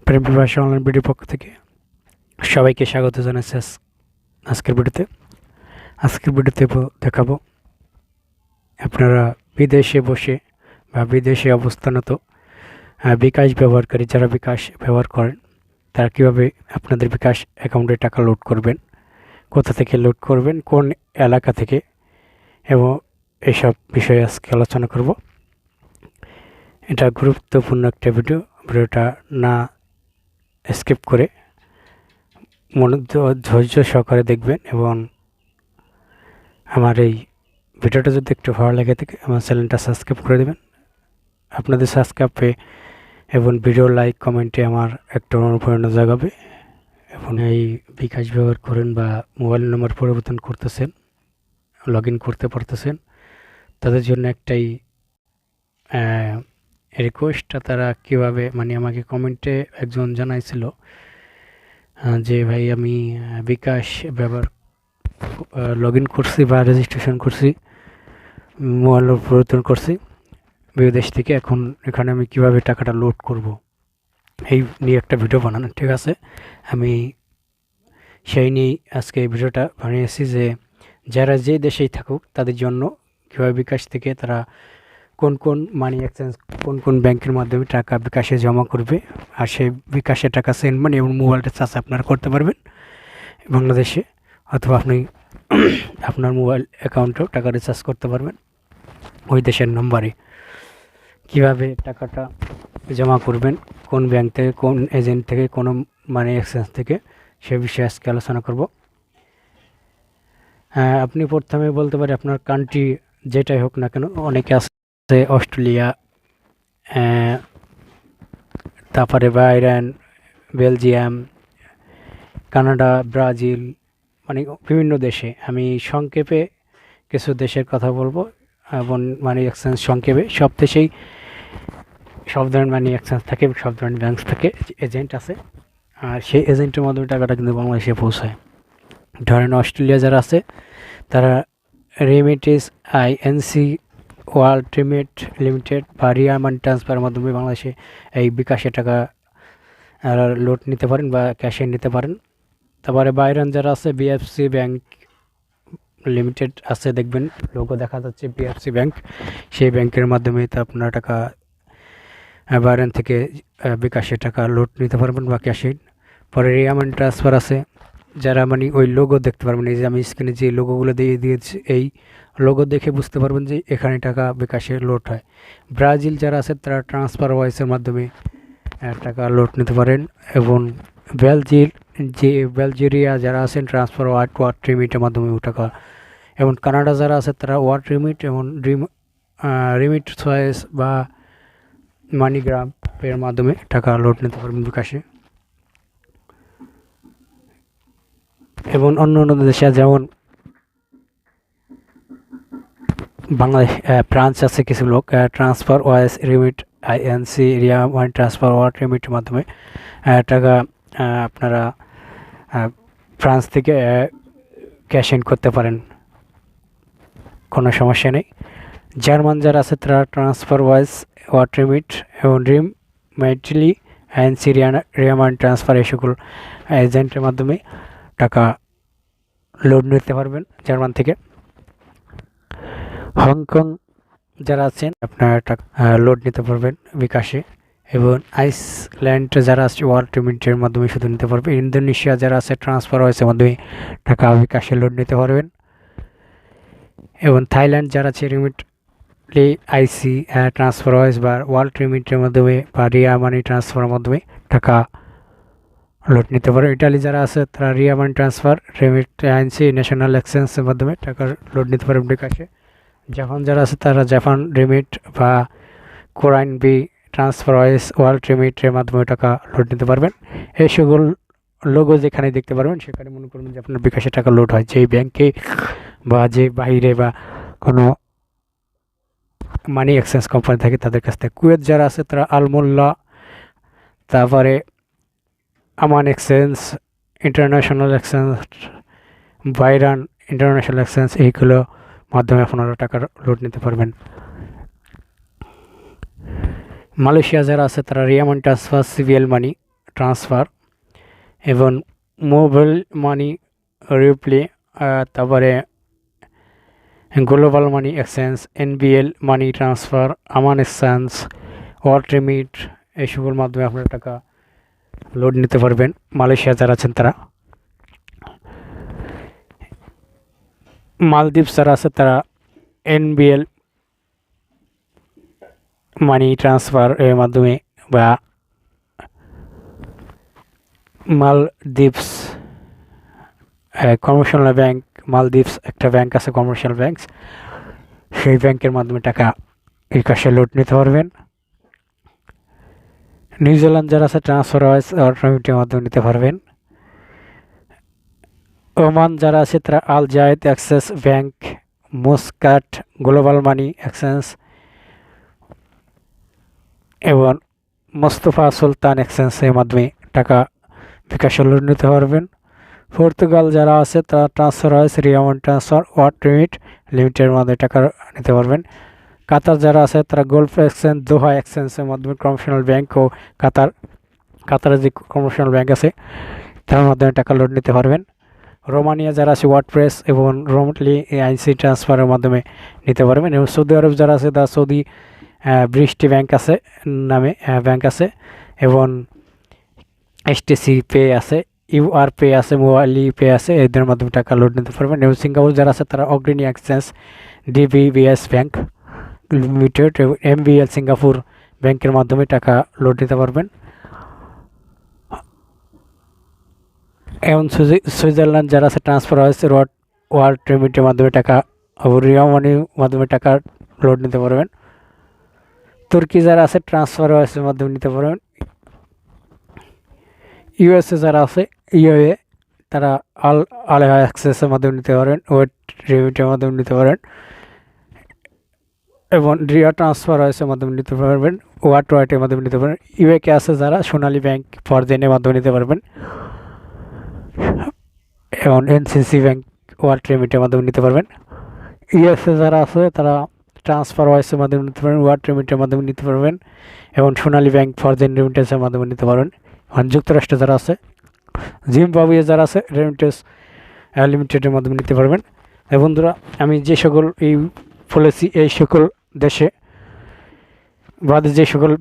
প্রেমপিপাসা online ভিডিওর পক্ষ থেকে সবাইকে স্বাগত জানাচ্ছি আজকের ভিডিওতে দেখাবো আপনারা বিদেশে বসে বা বিদেশে অবস্থানত বিকাশ ব্যবহারকারী যারা বিকাশ ব্যবহার করেন তারা কীভাবে আপনাদের বিকাশ অ্যাকাউন্টে টাকা লোড করবেন, কোথা থেকে লোড করবেন, কোন এলাকা থেকে, এবং এইসব বিষয়ে আজকে আলোচনা করব। এটা গুরুত্বপূর্ণ একটা ভিডিওটা না স্কিপ করে ধৈর্য সহকারে দেখবেন এবং আমার এই ভিডিওটা যদি একটু ভালো লাগে থাকে আমার চ্যানেলটা সাবস্ক্রাইব করে দেবেন। আপনাদের সাবস্ক্রাইবে এবং ভিডিও লাইক কমেন্টে আমার একটা অনুপ্রেরণা জাগাবে। এবং এই বিকাশ ব্যবহার করেন বা মোবাইল নম্বর পরিবর্তন করতেছেন, লগ ইন করতে পারতেছেন, তাদের জন্য একটাই রিকোয়েস্টটা তারা কীভাবে আমাকে কমেন্টে একজন জানাইছিল যে ভাই আমি বিকাশ ব্যবহার লগ ইন করছি বা রেজিস্ট্রেশন করছি, মোবাইল পরিবর্তন করছি বিদেশ থেকে, এখন এখানে আমি কিভাবে টাকাটা লোড করব এই নিয়ে একটা ভিডিও বানানো। ঠিক আছে, আমি সেই নিয়েই আজকে এই ভিডিওটা বানিয়েছি যে যারা যে দেশেই থাকুক তাদের জন্য কীভাবে বিকাশ থেকে তারা কোন কোন মানি এক্সচেঞ্জ কোন ব্যাংকের মাধ্যমে টাকা বিকাশে জমা করবে, আর সেই বিকাশে টাকা সেন্ড মানি এবং মোবাইল রিচার্জ আপনারা করতে পারবেন বাংলাদেশে, অথবা আপনি আপনার মোবাইল অ্যাকাউন্টেও টাকা রিচার্জ করতে পারবেন ওই দেশের নম্বরে। কীভাবে টাকাটা জমা করবেন, কোন ব্যাংক থেকে, কোন এজেন্ট থেকে, কোন মানি এক্সচেঞ্জ থেকে, সে বিষয়ে আজকে আলোচনা করব। আপনি প্রথমে বলতে পারেন আপনার কান্ট্রি যেটাই হোক না কেন, অনেকে আছে অস্ট্রেলিয়া, তারপরে বাইরেন, বেলজিয়াম, কানাডা, ব্রাজিল, বিভিন্ন দেশে। আমি সংক্ষেপে কিছু দেশের কথা বলবো এবং মানি এক্সচেঞ্জ সংক্ষেপে সব দেশেই সব ধরনের মানি এক্সচেঞ্জ থাকে, সব ধরনের ব্যাংক থাকে, এজেন্ট আছে, আর সেই এজেন্টের মাধ্যমে টাকাটা কিন্তু বাংলাদেশে পৌঁছায়। ধরেন অস্ট্রেলিয়া যারা আছে তারা remittance INC world remit limited বা রিয়া মানি ট্রান্সফারের মাধ্যমে বাংলাদেশে এই বিকাশে টাকা লোড নিতে পারেন বা ক্যাশে নিতে পারেন। তারপরে বাইরেন যারা আছে বিএফসি ব্যাংক লিমিটেড আছে, দেখবেন লোগো দেখা যাচ্ছে বিএফসি ব্যাংক, সেই ব্যাংকের মাধ্যমে তো আপনারা টাকা বাইরেন থেকে বিকাশে টাকা লোড নিতে পারবেন বা ক্যাশে। পরে রিয়া মানি ট্রান্সফার আছে, যারা ওই লোগো দেখতে পারবেন, এই যে আমি স্ক্রিনে যে লোগোগুলো দিয়ে দিয়েছি এই লোগো দেখে বুঝতে পারবেন যে এখানে টাকা বিকাশে লোড হয়। ব্রাজিল যারা আছে তারা ট্রান্সফার ওয়াইসের মাধ্যমে টাকা লোড নিতে পারেন, এবং বেলজেরিয়া যারা আছেন ট্রান্সফার ওয়ার্ড রিমিটের মাধ্যমে টাকা, এবং কানাডা যারা আছে তারা ওয়ার্ড রিমিট এবং রিমিট চয়েস বা মানিগ্রাম এর মাধ্যমে টাকা লোড নিতে পারবেন বিকাশে। এবং অন্য দেশে যেমন বাংলাদেশ, ফ্রান্স আছে কিছু লোক ট্রান্সফার ওয়াইস রিমিট আইএনসি রিয়া মানি ট্রান্সফার ওয়ার্ড রিমিটের মাধ্যমে টাকা আপনারা ফ্রান্স থেকে ক্যাশ ইন করতে পারেন, কোনো সমস্যা নেই। জার্মান যারা আছে তারা ট্রান্সফার ওয়াইস ওয়ার্ড রিমিট এবং রিমিটলি আইএনসি রিয়া মানি ট্রান্সফার এই সকল এজেন্টের মাধ্যমে টাকা লোড নিতে পারবেন জার্মান থেকে। হংকং যারা আছেন আপনারা টাকা লোড নিতে পারবেন বিকাশে, এবং আইসল্যান্ড যারা আছে ওয়ার্ল্ড রিমিটের মাধ্যমে শুধু নিতে পারবেন। ইন্দোনেশিয়া যারা আছে ট্রান্সফার ওয়াইসের মাধ্যমে টাকা বিকাশে লোড নিতে পারবেন, এবং থাইল্যান্ড যারা আছে রিমিটলি আইসি ট্রান্সফার ওয়াইস বা ওয়ার্ল্ড রিমিটের মাধ্যমে বা রিয়া মানি ট্রান্সফারের মাধ্যমে টাকা লোড নিতে পারে। ইটালি যারা আছে তারা Ria money transfer remit INC national এক্সচেঞ্জের মাধ্যমে টাকা লোড নিতে পারবেন বিকাশে। জাপান যারা আছে তারা জাপান রিমিট বা কোরাইন বি ট্রান্সফার ওয়াইস ওয়ার্ল্ড রিমিটের মাধ্যমে টাকা লোড নিতে পারবেন। এই সকল লোগো যেখানে দেখতে পারবেন সেখানে মনে করবেন যে আপনার বিকাশে টাকা লোড হয়, যেই ব্যাংকে বা যে বাইরে বা কোনো মানি এক্সচেঞ্জ কোম্পানি থাকে তাদের কাছ থেকে। কুয়েত যারা আছে তারা আলমোল্লা, তারপরে Aman exchange, international exchange, Bahrain international exchange, এইগুলো মাধ্যমে আপনারা টাকা লোড নিতে পারবেন। মালয়েশিয়া যারা আছে তারা Ria money transfer, CBL money transfer এবং মোবাইল মানি রিপ্লে, তারপরে global money exchange, NBL money transfer, Aman exchange, ওয়াট রিমিট, এই সকল মাধ্যমে আপনারা টাকা লোড নিতে পারবেন। মালয়েশিয়া যারা আছেন তারা, মালদ্বীপ যারা আছে তারা এনবিএল মানি ট্রান্সফার এর মাধ্যমে বা মালদ্বীপস কমার্শিয়াল ব্যাংক, মালদ্বীপস একটা ব্যাংক আছে কমার্শিয়াল ব্যাংক, সেই ব্যাংকের মাধ্যমে টাকা bKash লোড নিতে পারবেন। নিউজিল্যান্ড যারা আছে ট্রান্সফার অটোমেটিকের মাধ্যমে নিতে পারবেন। ওমান যারা আছে তারা Al Zayed access bank, Muscat global money exchange এবং মোস্তফা সুলতান এক্সচেঞ্জের মাধ্যমে টাকা bKash লোড নিতে পারবেন। পর্তুগাল যারা আছে তারা ট্রান্সফার রিয়ামন ট্রান্সফার, ওয়াট রিমিট লিমিটের মাধ্যমে টাকা নিতে পারবেন। কাতার যারা আছে তারা গলফ এক্সচেঞ্জ, দোহা এক্সচেঞ্জের মাধ্যমে কমার্শিয়াল ব্যাংক ও কাতারের যে কমার্শিয়াল ব্যাংক আছে তার মাধ্যমে টাকা লোড নিতে পারবেন। রোমানিয়া যারা আছে ওয়ার্ডপ্রেস এবং রিমোটলি আইসি ট্রান্সফারের মাধ্যমে নিতে পারবেন। এবং সৌদি আরব যারা আছে তারা সৌদি বৃষ্টি ব্যাংক আছে নামে ব্যাংক আছে এবং এসটিসি পে আছে, ইউআর পে আছে, মোবাইলি পে আছে, এদের মাধ্যমে টাকা লোড নিতে পারবেন। এবং সিঙ্গাপুর যারা আছে তারা অগ্রণী এক্সচেঞ্জ, ডিবিবিএস ব্যাংক লিমিটেড এবং এমবিএল সিঙ্গাপুর ব্যাংকের মাধ্যমে টাকা লোড নিতে পারবেন। এবং সুইজারল্যান্ড যারা আছে ট্রান্সফার ওয়ার্ড রিমিটের মাধ্যমে টাকা, রিয়া মানির মাধ্যমে টাকা লোড নিতে পারবেন। তুর্কি যারা আছে ট্রান্সফার ওয়াইসের মাধ্যমে নিতে পারবেন। ইউএসএ যারা আছে ইউএ তারা আলেহা অ্যাক্সেসের মাধ্যমে নিতে পারেন, ওয়েট রিমিটের মাধ্যমে নিতে পারেন এবং রিয়া ট্রান্সফার ওয়াইসের মাধ্যমে নিতে পারবেন, ওয়াইটের মাধ্যমে নিতে পারেন। ইউএকে আছে যারা সোনালী ব্যাংক ফরজেনের মাধ্যমে নিতে পারবেন এবং এনসিসি ব্যাংক ওয়াট রিমিটের মাধ্যমে নিতে পারবেন। ইউএসএ যারা আছে তারা ট্রান্সফার ওয়াইসের মাধ্যমে নিতে পারবেন, ওয়াট রিমিটের মাধ্যমে নিতে পারবেন এবং সোনালী ব্যাংক ফরজেন রেমিটেন্সের মাধ্যমে নিতে পারবেন। যুক্তরাষ্ট্রে যারা আছে, জিম্বাবুয়ে যারা আছে রেমিটেন্স লিমিটেডের মাধ্যমে নিতে পারবেন। বন্ধুরা, আমি যে সকল এই বলেছি এই সকল দেশে বাদে যে সকল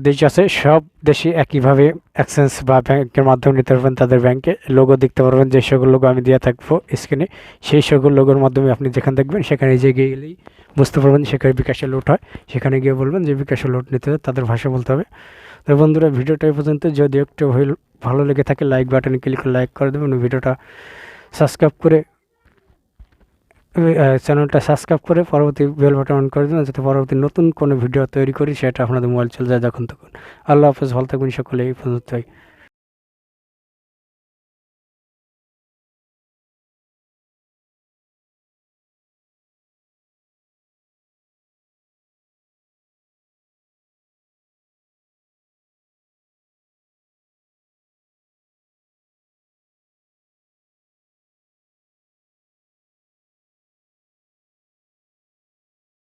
দেশ আছে সব দেশে একইভাবে এক্সচেঞ্জ বা ব্যাংকের মাধ্যমে নিতে পারবেন। তাদের ব্যাংকে লোগো দেখতে পারবেন, যে সকল লোগো আমি দিয়ে থাকবো স্ক্রিনে, সেই সকল লোগোর মাধ্যমে আপনি যেখানে দেখবেন সেখানে যে গেলেই বুঝতে পারবেন সেখানে bKash লোড হয়। সেখানে গিয়ে বলবেন যে bKash লোড নিতে হবে, তাদের ভাষা বলতে হবে। তো বন্ধুরা, ভিডিওটা এই পর্যন্ত। যদি একটু ভালো লেগে থাকে লাইক বাটনে ক্লিক করে লাইক করে দেবেন, ভিডিওটা সাবস্ক্রাইব করে চ্যানেলটা সাবস্ক্রাইব করে পরবর্তী বেল বাটন অন করে দেবেন, যাতে পরবর্তী নতুন কোনো ভিডিও তৈরি করি সেটা আপনাদের মোবাইল চলে যায় যখন তখন। আল্লাহ হাফেজ, ভালো থাকবেন সকলে, এই পর্যন্তই।